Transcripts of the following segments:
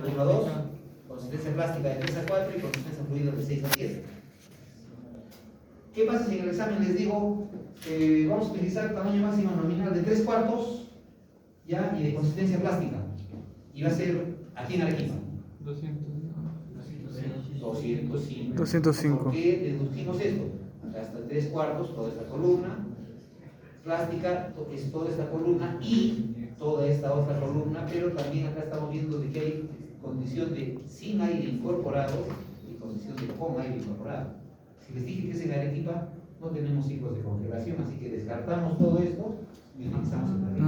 1 a 2, consistencia plástica de 3 a 4 y consistencia fluida de 6 a 7. ¿Qué pasa si en el examen les digo vamos a utilizar tamaño máximo nominal de 3 cuartos ya, y de consistencia plástica? Y va a ser aquí en Arequipa. 205. ¿Por qué deducimos esto? Acá está 3 cuartos, toda esta columna. Plástica es toda esta columna y toda esta otra columna, pero también acá estamos viendo de que hay condición de sin aire incorporado y condición de con aire incorporado. Si les dije que es en Arequipa, no tenemos ciclos de congelación, así que descartamos todo esto y utilizamos el aire.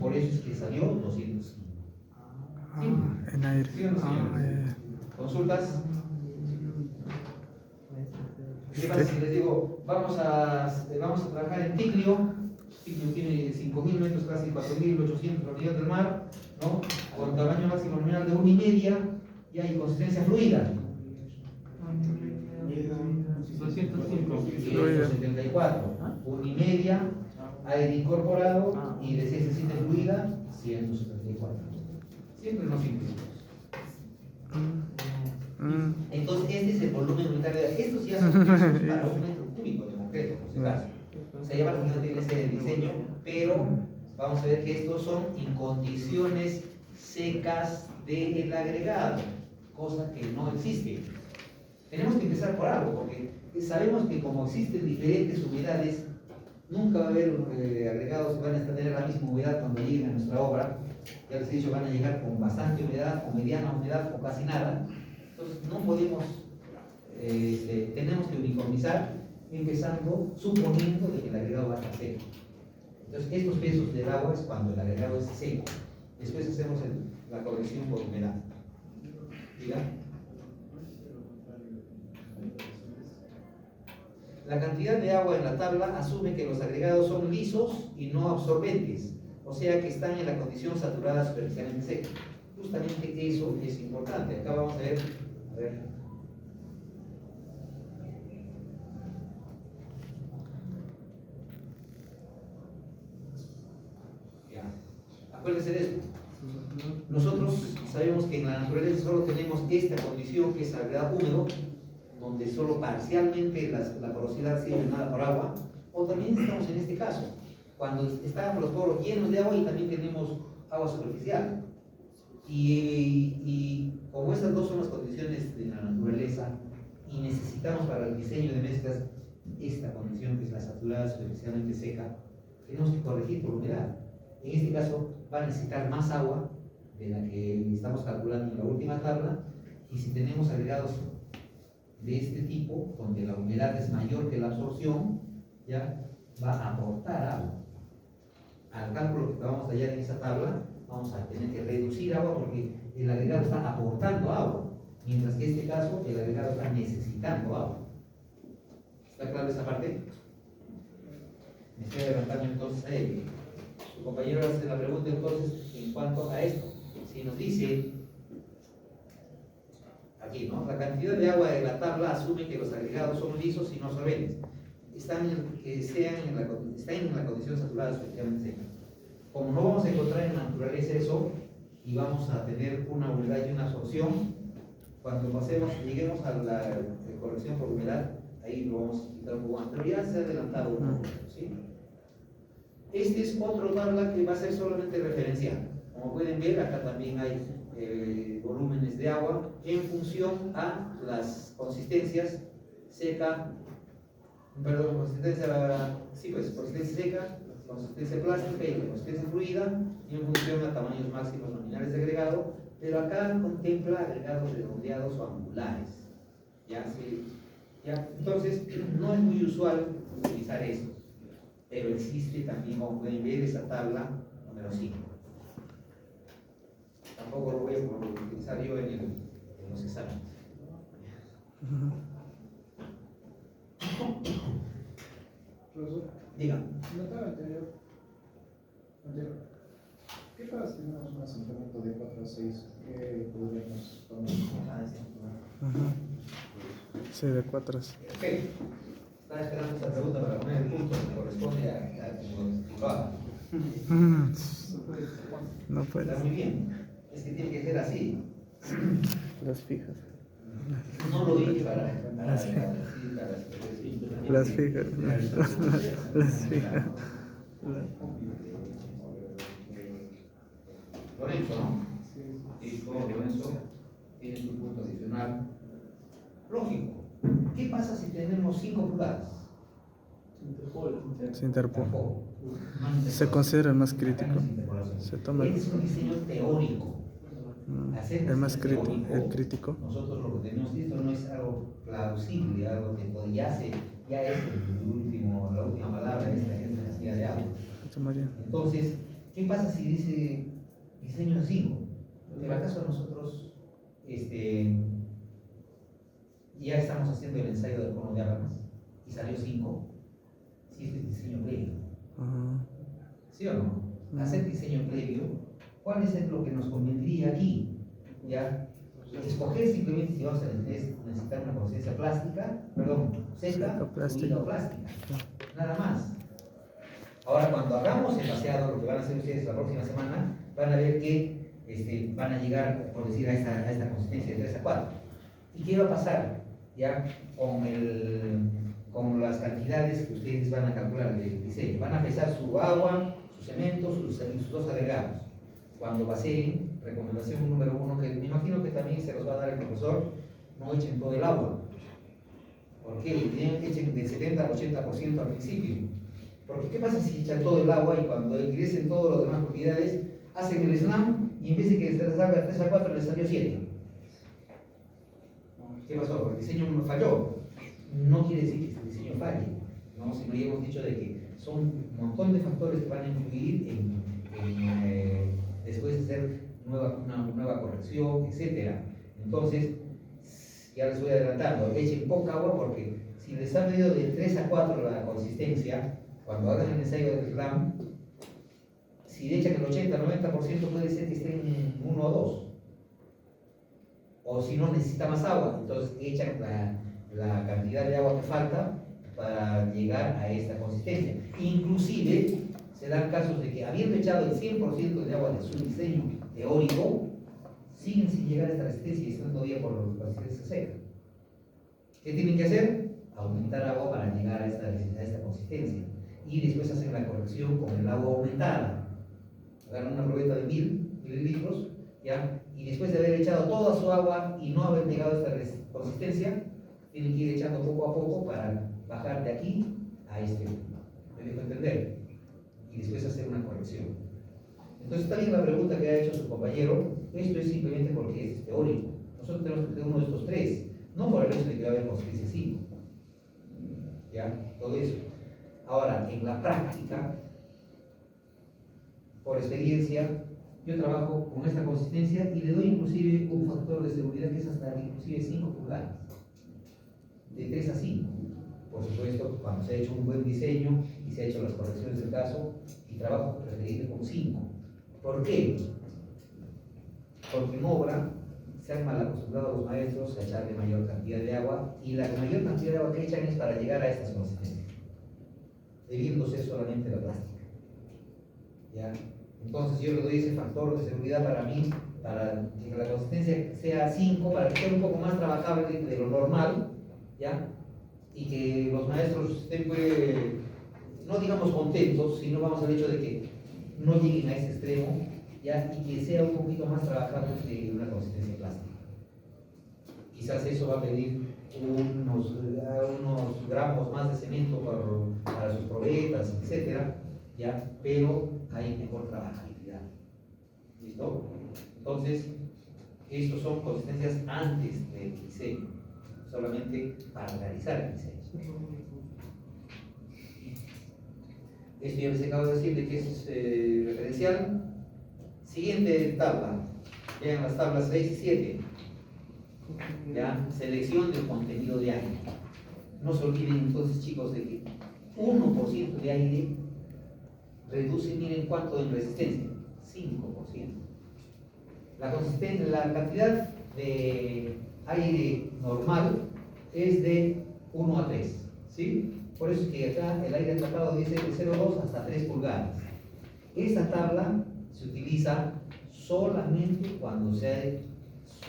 Por eso es que salió 205. ¿Sí? En aire. ¿Sí o no, señores? ¿Consultas? ¿Qué pasa si les digo, vamos a trabajar en Ticlio? Ticlio tiene 5.000 metros, casi 4.800 a nivel del mar, ¿no? Con tamaño máximo nominal de 1,5 y hay consistencia fluida. 274, 1,5, aire incorporado y de 6 a 7 fluida, 174. Siempre no simple. Entonces este es el volumen unitario. Estos ya son para 1 metro cúbico de concreto, por si acaso. Se llama porque no tiene ese diseño, pero vamos a ver que estos son en condiciones secas del agregado, cosa que no existe. Tenemos que empezar por algo, porque sabemos que como existen diferentes humedades, nunca va a haber agregados que van a tener la misma humedad cuando lleguen a nuestra obra. Ya les he dicho, van a llegar con bastante humedad, con mediana humedad o casi nada. Entonces no podemos, tenemos que uniformizar, empezando suponiendo de que el agregado va a estar seco. Entonces estos pesos del agua es cuando el agregado es seco. Después hacemos la corrección por humedad. ¿Diga? La cantidad de agua en la tabla asume que los agregados son lisos y no absorbentes, o sea que están en la condición saturada superficialmente seca. Justamente eso es importante. Acá vamos a ver. Ya. Acuérdense de esto. Nosotros sabemos que en la naturaleza solo tenemos esta condición que es agregado húmedo, donde solo parcialmente la porosidad sirve nada por agua, o también estamos en este caso, cuando están los poros llenos de agua y también tenemos agua superficial. Y como estas dos son las condiciones de la naturaleza y necesitamos para el diseño de mezclas esta condición que es la saturada superficialmente seca, tenemos que corregir por humedad. En este caso va a necesitar más agua de la que estamos calculando en la última tabla, y si tenemos agregados de este tipo, donde la humedad es mayor que la absorción, ya va a aportar agua. Al cálculo que vamos a hallar en esa tabla, vamos a tener que reducir agua porque el agregado está aportando agua, mientras que en este caso el agregado está necesitando agua. ¿Está claro esa parte? Me estoy adelantando entonces a él. Su compañero hace la pregunta entonces en cuanto a esto. Si nos dice aquí, ¿no? La cantidad de agua de la tabla asume que los agregados son lisos y no absorbentes. Están en la condición saturada superficialmente seca. Como no vamos a encontrar en la naturaleza eso, y vamos a tener una humedad y una absorción, cuando lleguemos a la corrección por humedad, ahí lo vamos a explicar un poco más, pero ya se ha adelantado un poco, ¿sí? Este es otro tabla que va a ser solamente referencial. Como pueden ver, acá también hay volúmenes de agua en función a las consistencias seca, consistencia seca, consistencia plástica y consistencia fluida, y en función a tamaños máximos nominales de agregado, pero acá contempla agregados redondeados o angulares. ¿Ya? Sí. ¿Ya? Entonces, no es muy usual utilizar esto, pero existe también, como pueden ver, esa tabla número 5. Tampoco lo voy a utilizar yo en los exámenes. Profesor, Diga. en la tabla anterior, ¿qué pasa si tenemos un asentamiento de 4 a 6? ¿Qué podríamos tomar? Sí, de 4. Perfecto. Estaba esperando esta pregunta para poner el punto que corresponde a quien lo haga. No puede. Está muy bien. Es que tiene que ser así. Las fijas. No lo vi para Las fijas. Las fijas. Las fijas. Lorenzo, ¿no? Listo, Lorenzo, tiene su punto adicional. Lógico. ¿Qué pasa si tenemos 5 pulgadas? Se interpone. Tampoco. Se considera el más crítico. Acá no es interpolación. Se toma Este es un diseño teórico. Hacer el más diseño crítico. teórico, El crítico. Nosotros lo que tenemos, esto no es algo plausible, algo que ya es la última palabra de esta necesidad de agua. María. Entonces, ¿qué pasa si dice diseño 5? En el caso nosotros ya estamos haciendo el ensayo del cono de diagramas y salió 5. Si este es diseño previo. Ajá. ¿Sí o no? Hacer diseño previo, ¿cuál es lo que nos convendría aquí? ¿Ya? Escoger simplemente si vamos a necesitar una consistencia plástica, seca, fluida o plástica. Nada más. Ahora, cuando hagamos el vaciado, lo que van a hacer ustedes la próxima semana, van a ver que van a llegar, por decir, a esta consistencia de 3 a 4. ¿Y qué va a pasar? Ya con las cantidades que ustedes van a calcular del diseño. Van a pesar su agua, su cemento, sus 2 agregados. Cuando vacíen, recomendación número 1, que me imagino que también se los va a dar el profesor, no echen todo el agua. ¿Por qué? Echen del 70 al 80% al principio. Porque ¿qué pasa si echan todo el agua y cuando ingresen todas las demás propiedades, hacen el slam y en vez de que les salga 3 a 4, les salió 7? ¿Qué pasó? El diseño no falló. No quiere decir que este diseño falle, ¿no? Sino ya hemos dicho de que son un montón de factores que van a influir después de hacer una nueva corrección, etc. Entonces, ya les voy adelantando, echen poca agua porque si les ha medido de 3 a 4 la consistencia, cuando hagan el ensayo del slam, si le echan el 80-90% puede ser que estén en 1 o 2. O si no necesita más agua, entonces echan la cantidad de agua que falta para llegar a esta consistencia. Inclusive se dan casos de que habiendo echado el 100% de agua de su diseño teórico, siguen sin llegar a esta resistencia y están todavía por la resistencia seca. ¿Qué tienen que hacer? Aumentar agua para llegar a esta consistencia. Y después hacen la corrección con el agua aumentada. Agarran una probeta de 1000 mililitros, ¿ya? Y después de haber echado toda su agua y no haber llegado a esta consistencia, tienen que ir echando poco a poco para bajar de aquí a este. ¿Me dejo entender? Y después hacer una corrección. Entonces está bien la pregunta que ha hecho su compañero. Esto es simplemente porque es teórico. Nosotros tenemos que tener uno de estos 3, no por el hecho de que va a haber consistencia 5. ¿Ya? Todo eso. Ahora, en la práctica, por experiencia, yo trabajo con esta consistencia y le doy inclusive un factor de seguridad que es hasta inclusive 5 pulgadas. De 3 a 5. Por supuesto, cuando se ha hecho un buen diseño y se ha hecho las correcciones del caso, y trabajo preferible con 5. ¿Por qué? Porque en obra se han mal acostumbrado a los maestros a echarle mayor cantidad de agua y la mayor cantidad de agua que echan es para llegar a estas consistencias, debiéndose solamente la plástica. ¿Ya? Entonces yo le doy ese factor de seguridad para mí, para que la consistencia sea 5, para que sea un poco más trabajable de lo normal, ¿ya? Y que los maestros estén, no digamos contentos, sino vamos al hecho de que no lleguen a ese extremo, ¿ya? Y que sea un poquito más trabajable de una consistencia plástica. Quizás eso va a pedir unos gramos más de cemento para sus probetas, etcétera, ¿ya? Pero hay mejor trabajabilidad. ¿Listo? Entonces, estos son consistencias antes del diseño, solamente para realizar el diseño. Esto ya les acabo de decir de que es referencial. Siguiente tabla, vean las tablas 6 y 7. ¿Ya? Selección del contenido de aire. No se olviden entonces, chicos, de que 1% de aire reduce, miren cuánto en resistencia, 5%. La cantidad de aire normal es de 1 a 3, ¿sí? Por eso es que acá el aire tratado dice de 0,2 hasta 3 pulgadas. Esta tabla se utiliza solamente cuando se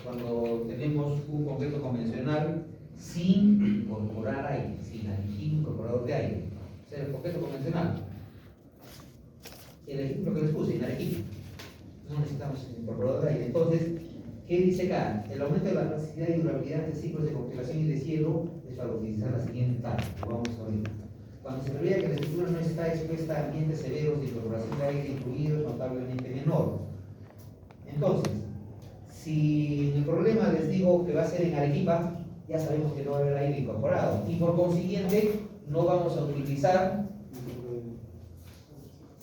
cuando tenemos un concreto convencional sin incorporar aire, sin aditivo incorporador de aire. O sea, el concreto convencional. El ejemplo que les puse, en Arequipa, no necesitamos incorporador de aire. Entonces, ¿qué dice acá? El aumento de la capacidad y durabilidad de ciclos de congelación y de hielo es para utilizar la siguiente tabla. Vamos a ver. Cuando se prevé que la estructura no está expuesta a ambientes severos de incorporación de aire incluido es notablemente menor. Entonces, si el problema les digo que va a ser en Arequipa, ya sabemos que no va a haber aire incorporado. Y por consiguiente, no vamos a utilizar,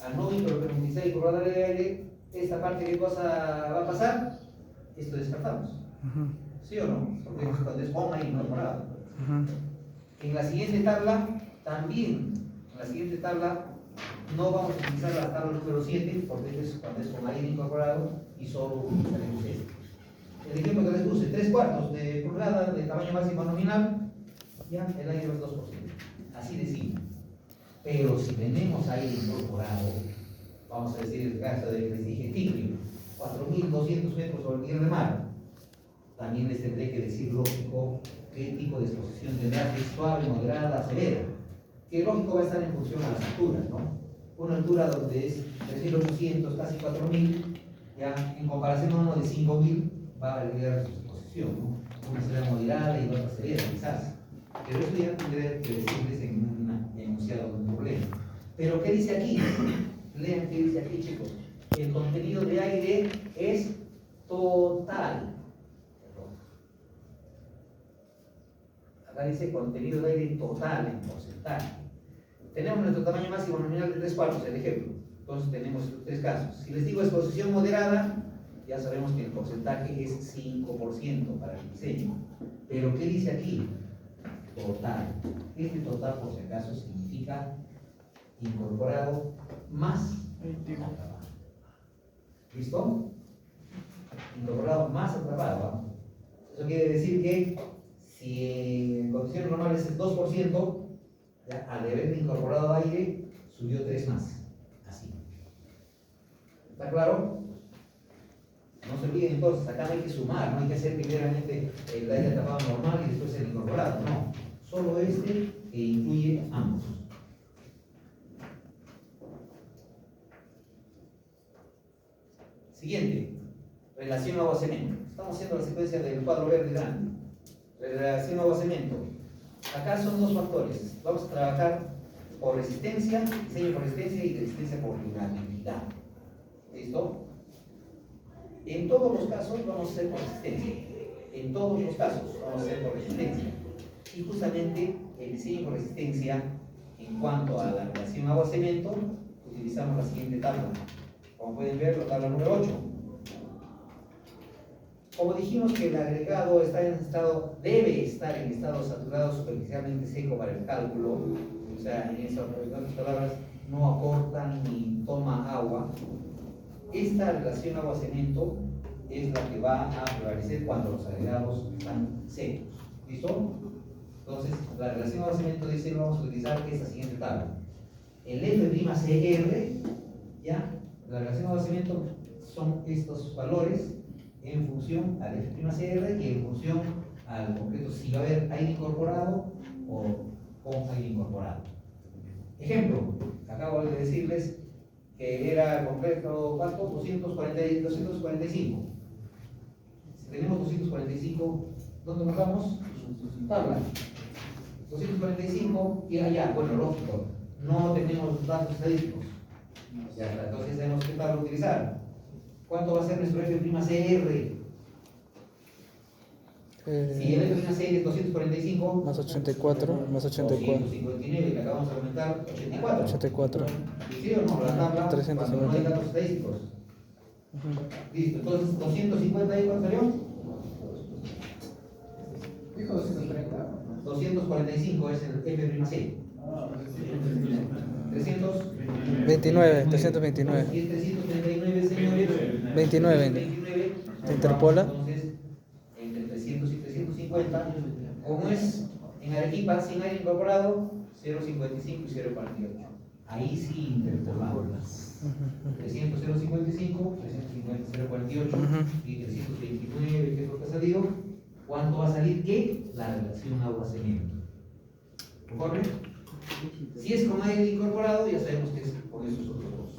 al no utilizar incorporador de aire, esta parte, ¿qué cosa va a pasar? Esto descartamos. ¿Sí o no? Porque cuando es con aire incorporado. En la siguiente tabla, también, en la siguiente tabla, no vamos a utilizar la tabla número 7, porque es cuando es con aire incorporado, y solo utilizaremos este. El ejemplo que les puse, 3/4 de pulgada de tamaño máximo nominal, ya el aire es 2%. Así de simple. Pero si tenemos aire incorporado, vamos a decir el caso de que les dije Tigre, 4.200 metros sobre el nivel de mar, también les tendré que decir lógico qué tipo de exposición tendrá, que es suave, moderada, severa. Que lógico va a estar en función a las alturas, ¿no? Una altura donde es 3.800, casi 4.000, ya en comparación a uno de 5.000, va a variar su exposición, ¿no? Una será moderada y otra severa, quizás. Pero esto ya tendré que decirles en un enunciado de un problema. Pero ¿qué dice aquí? Lean qué dice aquí, chicos. El contenido de aire es total. Acá dice contenido de aire total en porcentaje. Tenemos nuestro tamaño máximo nominal de 3/4, el ejemplo. Entonces tenemos tres casos. Si les digo exposición moderada, ya sabemos que el porcentaje es 5% para el diseño. Pero ¿qué dice aquí? Total. Este total, por si acaso, significa incorporado más atrapado. ¿Listo? Incorporado más atrapado. ¿Va? Eso quiere decir que si en condiciones normales es 2%, ya, al haber incorporado aire, subió 3 más. Así. ¿Está claro? No se olviden entonces, acá no hay que sumar, no hay que hacer primeramente el aire atrapado normal y después el incorporado. No. Solo este que incluye ambos. Siguiente. Relación agua-cemento. Estamos haciendo la secuencia del cuadro verde grande. Relación agua-cemento. Acá son dos factores. Vamos a trabajar por resistencia, diseño por resistencia y resistencia por durabilidad. ¿Listo? En todos los casos vamos a hacer por resistencia. En todos los casos vamos a hacer por resistencia. Y justamente el diseño por resistencia, en cuanto a la relación agua-cemento, utilizamos la siguiente tabla. Como pueden ver, la tabla número 8. Como dijimos que el agregado debe estar en estado saturado superficialmente seco para el cálculo, o sea, en esas palabras, no aporta ni toma agua, esta relación agua-cemento es la que va a prevalecer cuando los agregados están secos. ¿Listo? Entonces, la relación agua-cemento dice que vamos a utilizar esta siguiente tabla. El F'(CR), ya, la relación agua-cemento son estos valores en función al F'(CR) y en función al concreto, si va a haber aire incorporado o con aire incorporado. Ejemplo, acabo de decirles que era el concreto, ¿cuánto? 245. Si tenemos 245, ¿dónde nos vamos? Tabla. 245 y allá, bueno, lógico, no tenemos datos estadísticos. Ya está, entonces tenemos que tabla utilizar. ¿Cuánto va a ser nuestro F'(CR)? Si el F'(CR) es 245 más 84, más 84. 259, que acabamos de aumentar, 84. 84. ¿Sí o no? La tabla, 350. cuando no hay datos estadísticos. Listo, entonces 250 y ¿cuánto salió? Dijo 230. 245 es el F'(C). 29, 329. Y el 339, señores. 29. 29. ¿Se interpola? Entonces, entre 300 y 350, como es en Arequipa sin aire incorporado, 0.55 y 0.48. Ahí sí interpolamos. 300, 0.55, 350, 0.48 y 329, que es lo que salir ¿qué? La relación agua-cemento. ¿Conforme? Si es con aire incorporado, ya sabemos que es con esos otros dos.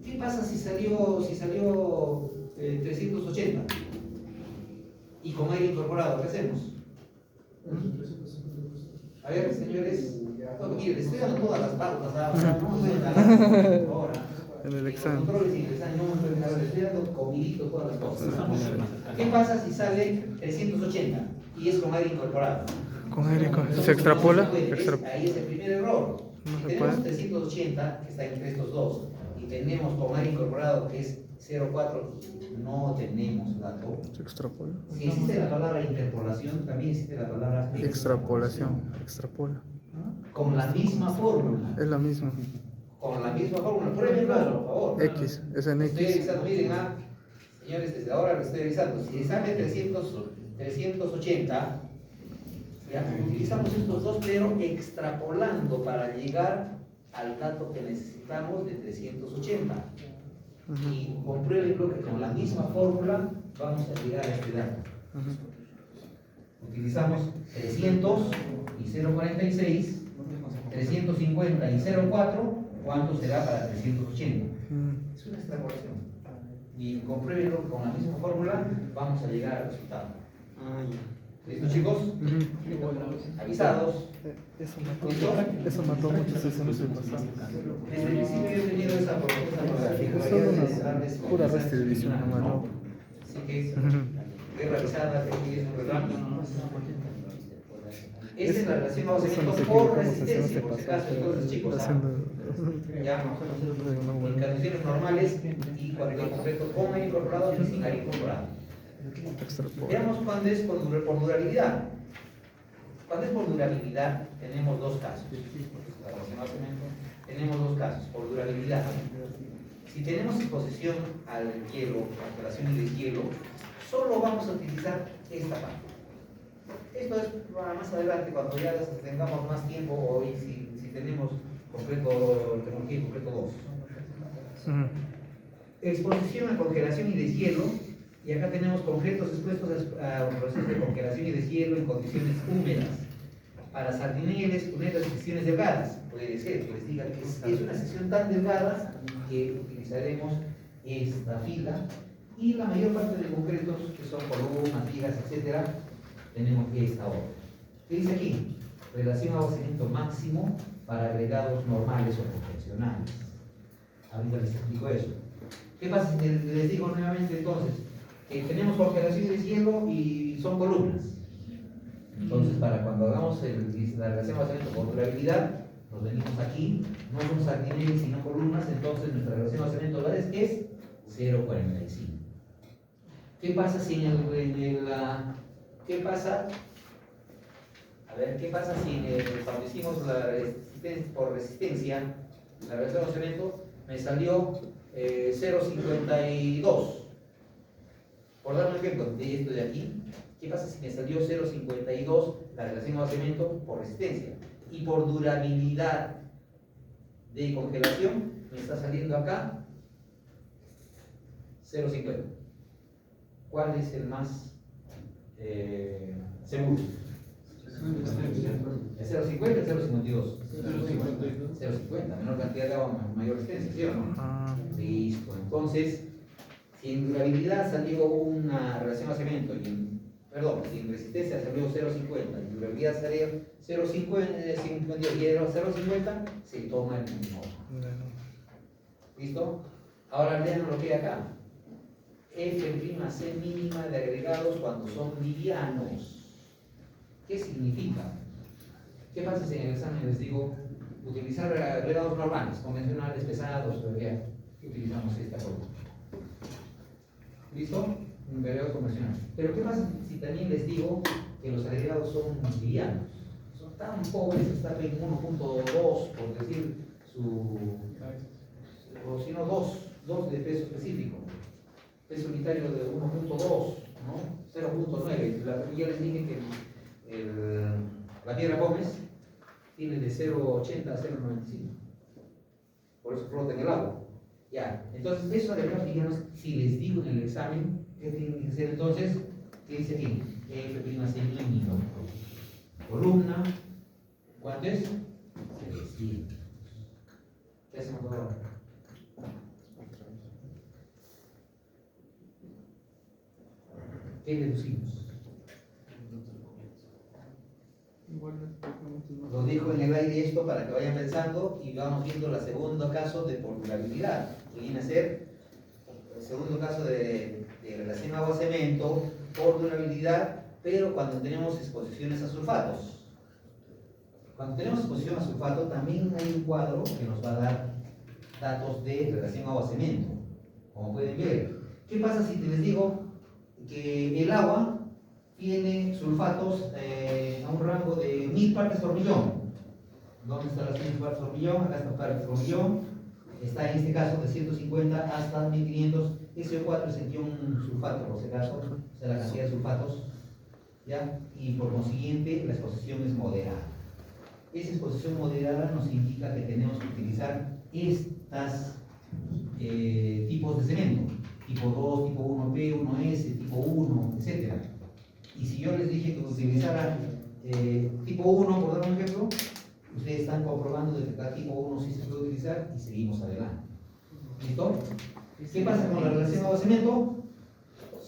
¿Qué pasa si salió 380? Y con aire incorporado, ¿qué hacemos? A ver, señores, no, miren, les estoy dando todas las pautas, no me pueden dar ahora. En el Los examen. controles y el examen no me pueden dar, les estoy dando comidito todas las cosas. ¿Qué pasa si sale 380 y es con aire incorporado? Con aire, Entonces, ¿se extrapola? no se puede, ahí es el primer error. No Si se tenemos puede. 380, que está entre estos dos, y tenemos con aire incorporado, que es 0,4, no tenemos dato. Se extrapola. Si existe la palabra interpolación, también existe la palabra Extrapolación. Extrapola. con la misma fórmula. Es la misma. Con la misma fórmula. Pruébenlo, por favor. X. Es en Estoy X. revisando, miren, señores, desde ahora lo estoy revisando. Si sale 380, ya, utilizamos estos dos, pero extrapolando para llegar al dato que necesitamos de 380. Y compruébenlo que con la misma fórmula vamos a llegar a este dato. Utilizamos 300 y 0,46, 350 y 0,4, ¿cuánto será para 380? Es una extrapolación. Y compruébenlo que con la misma fórmula vamos a llegar al resultado. ¿Listos, chicos? ¿Avisados? Eso mató a muchos sesiones del pasado. Desde el principio yo he tenido esa particularidad de darles Pura restitución, hermano. Así que, guerra avisada, que aquí es un relato. Esta es la relación Eso no agua-cemento se por equivocó, sesiones resistencia, de por si pasado. acaso, entonces chicos, ya, en condiciones normales y cuando el concreto con aire incorporado y sin aire incorporado. Veamos cuándo es por durabilidad. Cuando es por durabilidad, tenemos dos casos. Tenemos dos casos, por durabilidad. Si tenemos exposición al hielo, congelación y deshielo, solo vamos a utilizar esta parte. Esto es para más adelante, cuando ya tengamos más tiempo, o si tenemos tecnología en concreto 2. Exposición a congelación y deshielo, y acá tenemos concretos expuestos a un proceso de congelación y deshielo en condiciones húmedas. Para sardineles, cunetas y secciones delgadas, puede ser que les diga que es una sección tan delgada que utilizaremos esta fila, y la mayor parte de concretos que son columnas, vigas, etcétera, tenemos esta obra. ¿Qué dice aquí? Relación agua-cemento máximo para agregados normales o convencionales. Ahorita les explico eso. ¿Qué pasa si les digo nuevamente entonces? Que tenemos congelación y deshielo y son columnas. Entonces, para cuando hagamos la relación agua-cemento por durabilidad, nos venimos aquí, no son sardineles sino columnas, entonces nuestra relación agua-cemento es 0,45. ¿Qué pasa si ¿qué pasa? A ver, ¿qué pasa si cuando hicimos la resistencia por resistencia, la relación agua-cemento me salió 0,52? Por dar un ejemplo de esto de aquí, ¿qué pasa si me salió 0,52 la relación agua-cemento por resistencia? Y por durabilidad de congelación me está saliendo acá 0,50. ¿Cuál es el más seguro? ¿El 0,50 o el 0,52? 0,50, menor cantidad de agua, mayor resistencia, ¿sí o no? Listo. Entonces, si en durabilidad salió una relación agua-cemento, si en resistencia salió 0,50 y en durabilidad salió 0,50 y era 0,50, se toma el mismo. ¿Listo? Ahora lean lo que hay acá. F'(C) mínima de agregados cuando son livianos. ¿Qué significa? ¿Qué pasa si en el examen les digo utilizar agregados normales, convencionales, pesados, ¿qué utilizamos esta forma? ¿Listo? Un agregado convencional. Pero ¿qué pasa si también les digo que los agregados son livianos? Son tan pobres, están en 1.2, por decir o si no 2 de peso específico. Peso unitario de 1.2, ¿no? 0.9. Ya les dije que la piedra Gómez tiene de 0.80 a 0.95. Por eso flota en el agua. Ya, entonces esos agregados livianos, si les digo en el examen, ¿qué tienen que hacer entonces? ¿Qué dice aquí? F' mínimo. Columna, ¿cuánto es? 300. ¿Qué hacemos ahora? ¿Qué deducimos? Lo dejo en el aire esto para que vayan pensando y vamos viendo el segundo caso de perdurabilidad, que viene a ser el segundo caso de relación agua-cemento, perdurabilidad, pero cuando tenemos exposiciones a sulfatos. Cuando tenemos exposición a sulfato también hay un cuadro que nos va a dar datos de relación agua-cemento, como pueden ver. ¿Qué pasa si te les digo que el agua tiene sulfatos a un rango de 1000 partes por millón? ¿Dónde están las 1000 partes por millón? Acá está partes por millón. Está en este caso de 150 hasta 1500. SO4 es el ion sulfato, por si acaso, o sea, la cantidad de sulfatos, ¿ya? Y por consiguiente, la exposición es moderada. Esa exposición moderada nos indica que tenemos que utilizar estas tipos de cemento, tipo 2, tipo 1P, 1S, tipo 1, etc. Y si yo les dije que utilizaran tipo 1, por dar un ejemplo, ustedes están comprobando de que cada tipo 1 sí se puede utilizar y seguimos adelante. ¿Listo? ¿Qué pasa con la relación agua-cemento?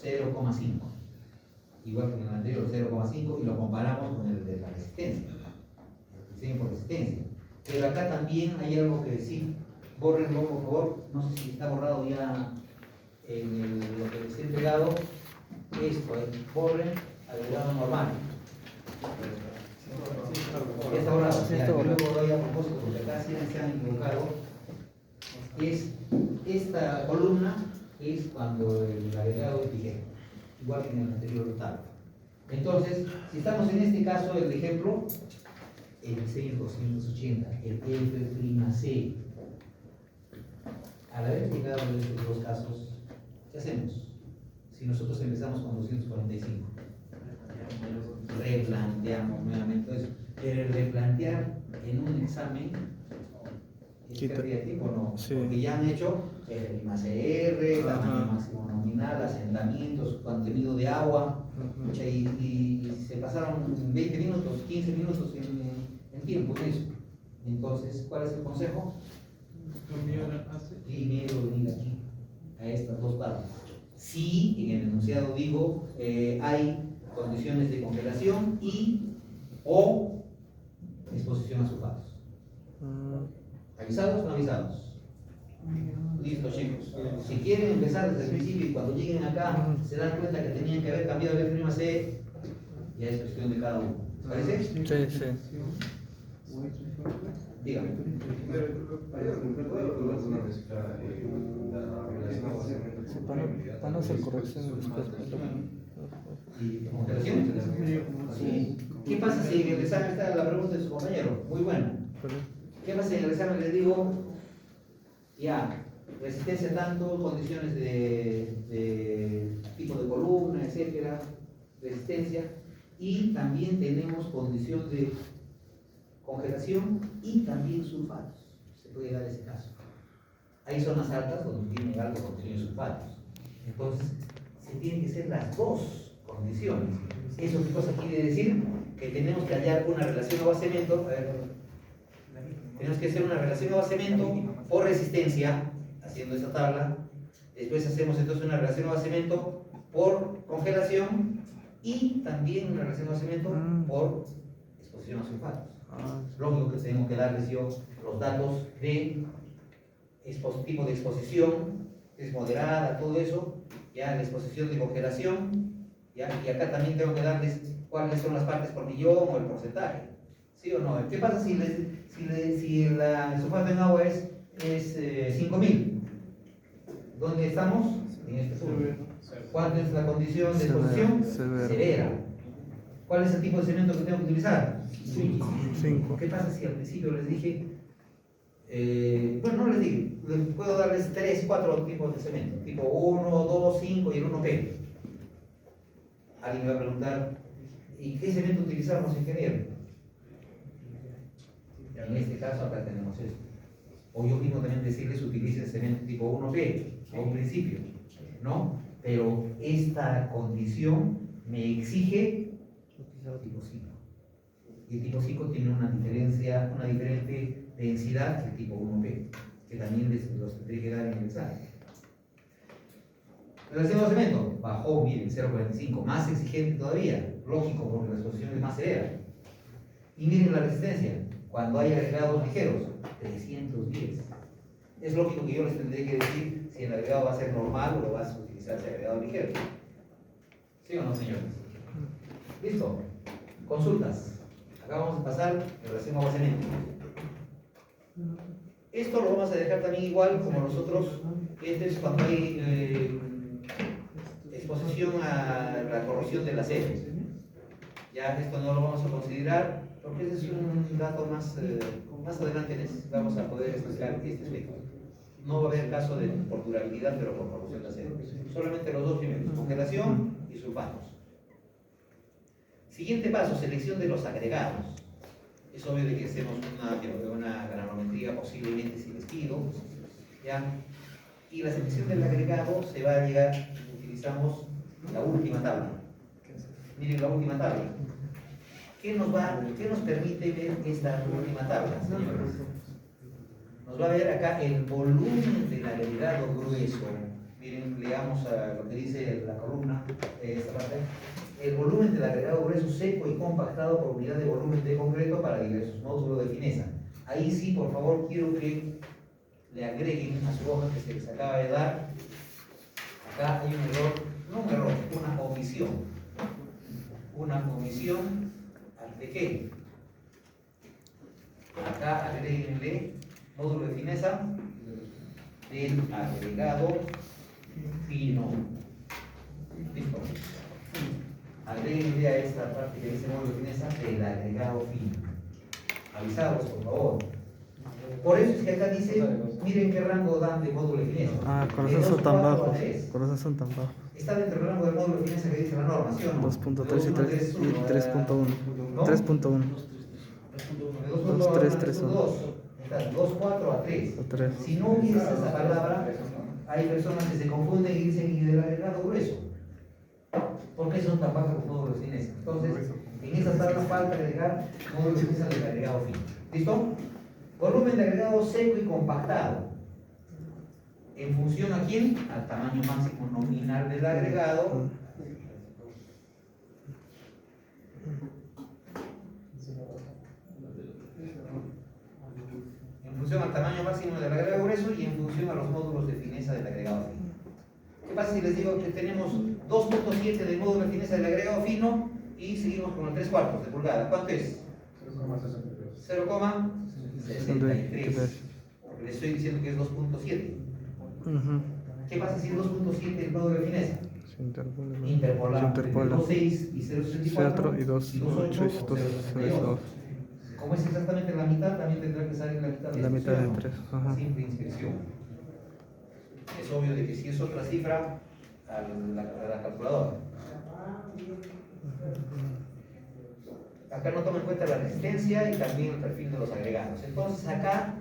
0,5. Igual que en el anterior, 0,5, y lo comparamos con el de la resistencia. El diseño por resistencia. Pero acá también hay algo que decir. Bórrenlo, por favor. No sé si está borrado ya en lo que les he entregado. Esto, borren agregado normal. Ya está borrado. Sí, está borrado. Yo lo borré a propósito porque acá sí se han equivocado. Esta columna es cuando el agregado es ligero, igual que en el anterior tabla. Entonces, si estamos en este caso, el ejemplo, el diseño 280, el F''C. Al haber llegado en estos dos casos, ¿qué hacemos? Si nosotros empezamos con 245, replanteamos nuevamente eso. Pero el replantear en un examen es pérdida de tiempo, ¿no? Sí. Porque ya han hecho el CR, tamaño máximo nominal, asentamientos, contenido de agua, y se pasaron 20 minutos, 15 minutos en tiempo en eso. Entonces, ¿cuál es el consejo? Primero venir aquí, a estas dos tablas. Si en el enunciado digo hay condiciones de congelación o exposición a sulfatos. ¿Avisados o no avisados? Listo, chicos. Si quieren empezar desde el principio y cuando lleguen acá se dan cuenta que tenían que haber cambiado el F''C, ya es cuestión de cada uno. ¿Les parece? Sí, sí. Dígame. Sí, para no hacer correcciones después. ¿Y congelación? Sí. ¿Qué pasa si en el examen está la pregunta de su compañero? Muy bueno. ¿Qué pasa si en el examen les digo, ya, resistencia tanto, condiciones de tipo de columna, etcétera, resistencia, y también tenemos condición de congelación y también sulfatos? Se puede dar ese caso. Hay zonas altas donde tiene alto contenido de sulfatos. Entonces, se tienen que ser las dos condiciones. ¿Eso qué cosa quiere decir? Que tenemos que hallar una relación agua-cemento. Tenemos que hacer una relación agua-cemento por resistencia, haciendo esta tabla. Después hacemos entonces una relación agua-cemento por congelación y también una relación agua-cemento por exposición a sulfatos. Lógico que tengo que darles yo los datos de tipo de exposición, es moderada, todo eso, ya la exposición de congelación, ya, y acá también tengo que darles cuáles son las partes por millón o el porcentaje. ¿Sí o no? ¿Qué pasa si el sulfato en agua es 5000? ¿Dónde estamos? En este punto. ¿Cuál es la condición de exposición? Severa. ¿Cuál es el tipo de cemento que tengo que utilizar? 5. ¿Qué pasa si al principio les dije, bueno, no les dije, les puedo darles 3, 4 tipos de cemento, tipo 1, 2, 5 y el 1P? Alguien me va a preguntar, ¿y qué cemento utilizamos, ingeniero? En este caso acá tenemos esto. O yo mismo también decirles utilicen cemento tipo 1P a un principio, ¿no? Pero esta condición me exige tipo 5. Y el tipo 5 tiene una diferente densidad que el tipo 1P, que también los tendré que dar en el examen. Relación de cemento, bajó, miren, 0,45, más exigente todavía, lógico, porque la exposición es más severa. Y miren la resistencia, cuando hay agregados ligeros, 310. Es lógico que yo les tendré que decir si el agregado va a ser normal o va a utilizarse agregado ligero. ¿Sí o no, señores? ¿Listo? Consultas. Acá vamos a pasar en relación a cemento. Esto lo vamos a dejar también igual como nosotros. Este es cuando hay exposición a la corrosión del acero. Ya esto no lo vamos a considerar porque ese es un dato más adelante vamos a poder explicar este aspecto. No va a haber caso de por durabilidad, pero por corrosión de acero. Solamente los dos primeros, congelación y sulfatos. Siguiente paso, selección de los agregados. Es obvio de que hacemos una granometría posiblemente sin despido, ¿ya? Y la selección del agregado se va a llegar, utilizamos la última tabla. Miren la última tabla. ¿Qué nos permite ver esta última tabla, señores? Nos va a ver acá el volumen del agregado grueso. Miren, leamos lo que dice la columna, esta parte. El volumen del agregado grueso seco y compactado por unidad de volumen de concreto para diversos módulos de fineza. Ahí sí, por favor, quiero que le agreguen a su hoja que se les acaba de dar. Acá hay un error, no un error, una omisión. Una omisión ante qué. Acá agréguenle módulo de fineza del agregado fino. ¿Listo? Agréguenle a esta parte que dice módulo de fineza del agregado fino. Avisados, por favor. Por eso es que acá dice, miren qué rango dan de módulo de fineza. Ah, con De razón son 2,4 tan a bajos. 3. Con razón son tan bajos. Está dentro del rango del módulo de fineza que dice la norma, ¿sí o no? 2.3 y 3.1. ¿No? 3.1. De 2, 3, 3, 1. 2,4 a 3. O 3. Si no hubiese esa palabra, hay personas que se confunden y dicen, ¿y del agregado grueso? ¿Por qué son tan bajos los módulos de fineza? Entonces, en esa tabla falta agregar módulos de fineza del agregado fino. ¿Listo? Volumen de agregado seco y compactado. ¿En función a quién? Al tamaño máximo nominal del agregado. En función al tamaño máximo del agregado grueso y en función a los módulos de fineza del agregado fino. ¿Qué pasa si les digo que tenemos 2.7 de módulo de fineza del agregado fino y seguimos con el 3/4 de pulgada? ¿Cuánto es? 0,63. Porque le estoy diciendo que es 2.7. ¿Qué pasa si es 2.7 el módulo de fineza? Interpolar entre 2.6 y 0.64 y 2.8 y 2.62. Como es exactamente la mitad, también tendrá que salir la mitad de La mitad de inspección, 3. ¿no? Simple inspección. Es obvio de que si es otra cifra, a la calculadora. Acá no toma en cuenta la resistencia y también el perfil de los agregados. Entonces acá,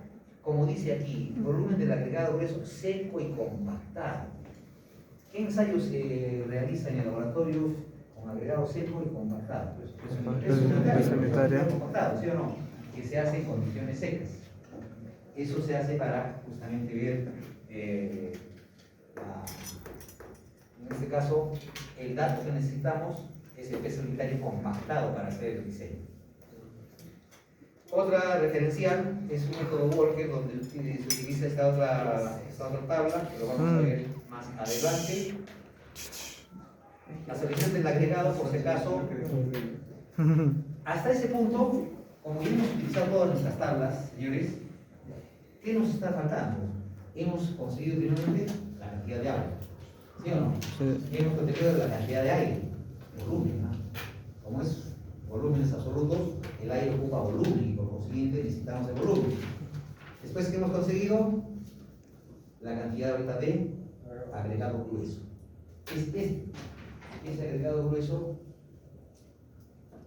como dice aquí, volumen del agregado grueso seco y compactado. ¿Qué ensayos se realiza en el laboratorio con agregado seco y compactado? Pues unitario, compactado, ¿sí o no? Que se hace en condiciones secas. Eso se hace para justamente ver, en este caso, el dato que necesitamos es el peso unitario compactado para hacer el diseño. Otra referencial es un método Walker donde se utiliza esta otra tabla, que lo vamos a ver más adelante. La selección del agregado, por si acaso, hasta ese punto, como ya hemos utilizado todas nuestras tablas, señores, ¿qué nos está faltando? Hemos conseguido primeramente la cantidad de agua, ¿sí o no? Sí. Hemos conseguido la cantidad de aire, volumen, ¿no? Como es volúmenes absolutos, el aire ocupa volumen y por consiguiente necesitamos el volumen. Después que hemos conseguido la cantidad ahorita de agregado grueso. Ese agregado grueso,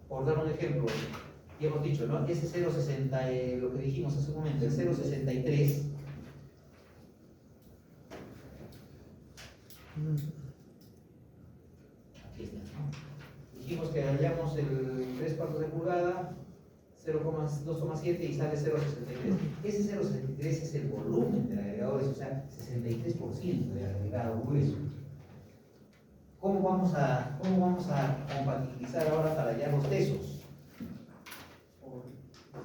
por dar un ejemplo, ya hemos dicho, ¿no? Ese 0,60, lo que dijimos hace un momento, el 0,63. Aquí está, ¿no? dijimos que hallamos el 3/4 de pulgada, 2,7 y sale 0,63. Ese 0,63 es el volumen del agregado grueso, o sea, 63% del agregado grueso. ¿Cómo vamos a compatibilizar ahora para hallar los pesos?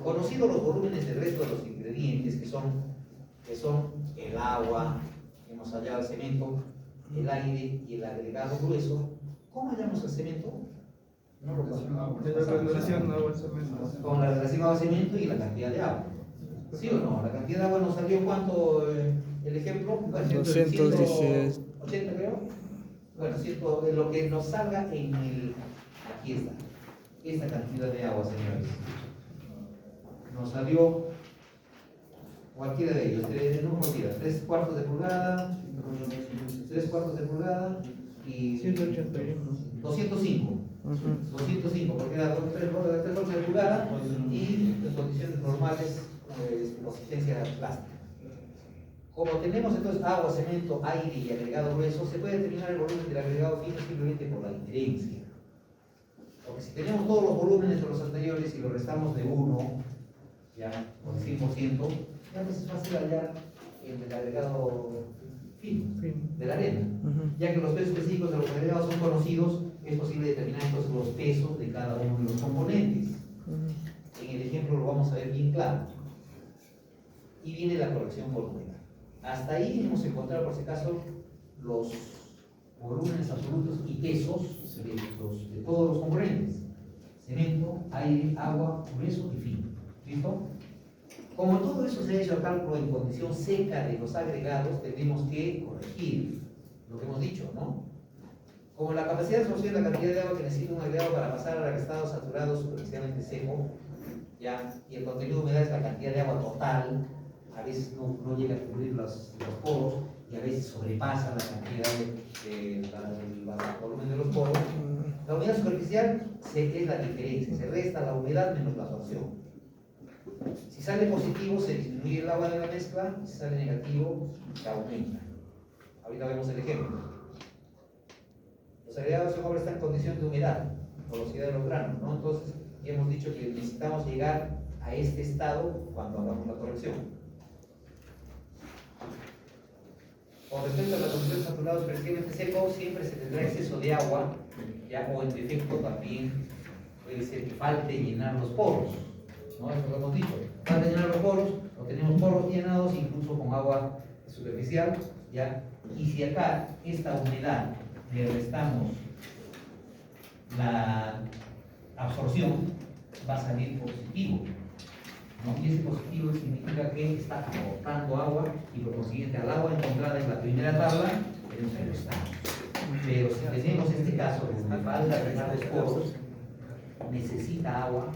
Conocidos los volúmenes del resto de los ingredientes, que son el agua, hemos hallado el cemento, el aire y el agregado grueso, ¿cómo hallamos el cemento? No lo pasamos. De la relación agua-cemento. Con la relación agua-cemento y la cantidad de agua. ¿Sí o no? La cantidad de agua nos salió cuánto, el ejemplo, 216. 80 creo. Bueno, lo que nos salga en el, aquí está, esta cantidad de agua, señores. Nos salió cualquiera de ellos, no cualquiera, 3/4 de pulgada, 3/4 de pulgada y 181. 205. 205, porque era 3/4 de pulgada y en condiciones normales, consistencia plástica. Como tenemos entonces agua, cemento, aire y agregado grueso, se puede determinar el volumen del agregado fino simplemente por la diferencia. Porque si tenemos todos los volúmenes de los anteriores y lo restamos de 1, ya, por 100%, ya pues es fácil hallar el agregado fino de la arena. Ya que los pesos específicos de los agregados son conocidos, es posible determinar entonces los pesos de cada uno de los componentes. En el ejemplo lo vamos a ver bien claro. Y viene la corrección por humedad. Hasta ahí hemos encontrado, por si acaso, los volúmenes absolutos y pesos de todos los componentes: cemento, aire, agua, grueso y fino. ¿Listo? Como todo eso se ha hecho a cálculo en condición seca de los agregados, tenemos que corregir lo que hemos dicho, ¿no? Como la capacidad de absorción de la cantidad de agua que necesita un agregado para pasar al estado saturado superficialmente seco, ¿ya? Y el contenido de humedad es la cantidad de agua total, a veces no llega a cubrir los poros y a veces sobrepasa la cantidad del volumen de los poros. La humedad superficial es la diferencia, se resta la humedad menos la absorción. Si sale positivo se disminuye el agua de la mezcla, y si sale negativo se aumenta. Ahorita vemos el ejemplo. Los agregados de obra están en condición de humedad, porosidad de los granos, ¿no? Entonces ya hemos dicho que necesitamos llegar a este estado cuando hagamos la corrección. Con respecto a la condición saturada superficialmente seco, siempre se tendrá exceso de agua, ya, o en defecto también puede ser que falte llenar los poros, ¿no? Eso lo hemos dicho. Falta llenar los poros, o tenemos poros llenados incluso con agua superficial, ¿ya? Y si acá esta humedad le restamos la absorción, va a salir positivo, ¿no? Y ese positivo significa que está aportando agua y por consiguiente al agua encontrada en la primera tabla tenemos que restar. Pero si tenemos este caso donde falta llenar los poros, necesita agua,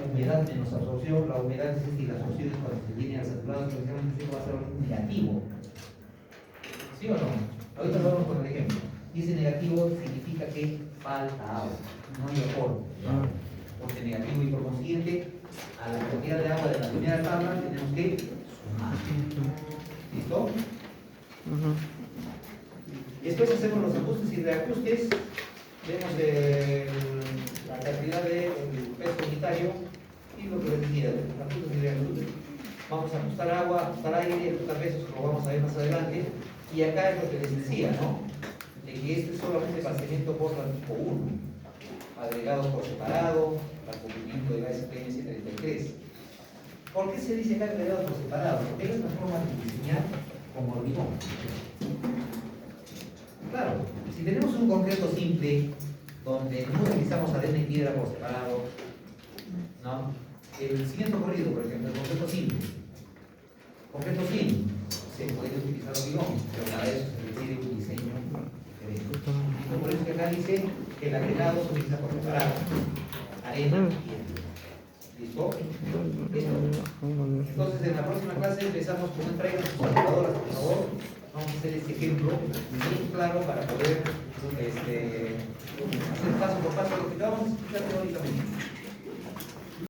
humedad menos absorción, la humedad es decir, la absorción es cuando se llene al saturado, precisamente va a ser negativo. ¿Sí o no? Ahorita lo vamos con el ejemplo. Y ese negativo significa que falta agua, no hay aporo. Porque negativo y por consiguiente, a la cantidad de agua de la primera tabla tenemos que sumar. ¿Listo? Después hacemos los ajustes y reajustes. Vemos la cantidad del peso unitario y lo que les decía, ajustes y reajustes. Vamos a ajustar agua, ajustar aire, ajustar pesos, lo vamos a ver más adelante. Y acá es lo que les decía, ¿no? De que este es solamente para cemento Portland tipo 1, agregados por separado, para cubrimiento de la SPM 33. ¿Por qué se dice acá agregados por separado? Porque es una forma de diseñar con hormigón. Claro, si tenemos un concreto simple, donde no utilizamos arena y piedra por separado, ¿no? El cimiento corrido, por ejemplo, el concreto simple. Concreto simple, se puede utilizar hormigón, pero para eso se requiere un diseño diferente. Por eso que acá dice que el agregado se utiliza por separado. Arena y piedra. ¿Listo? Entonces en la próxima clase empezamos con una traigan sus calculadoras, por favor. Vamos a hacer este ejemplo muy claro para poder hacer paso por paso lo que acabamos de explicar teóricamente.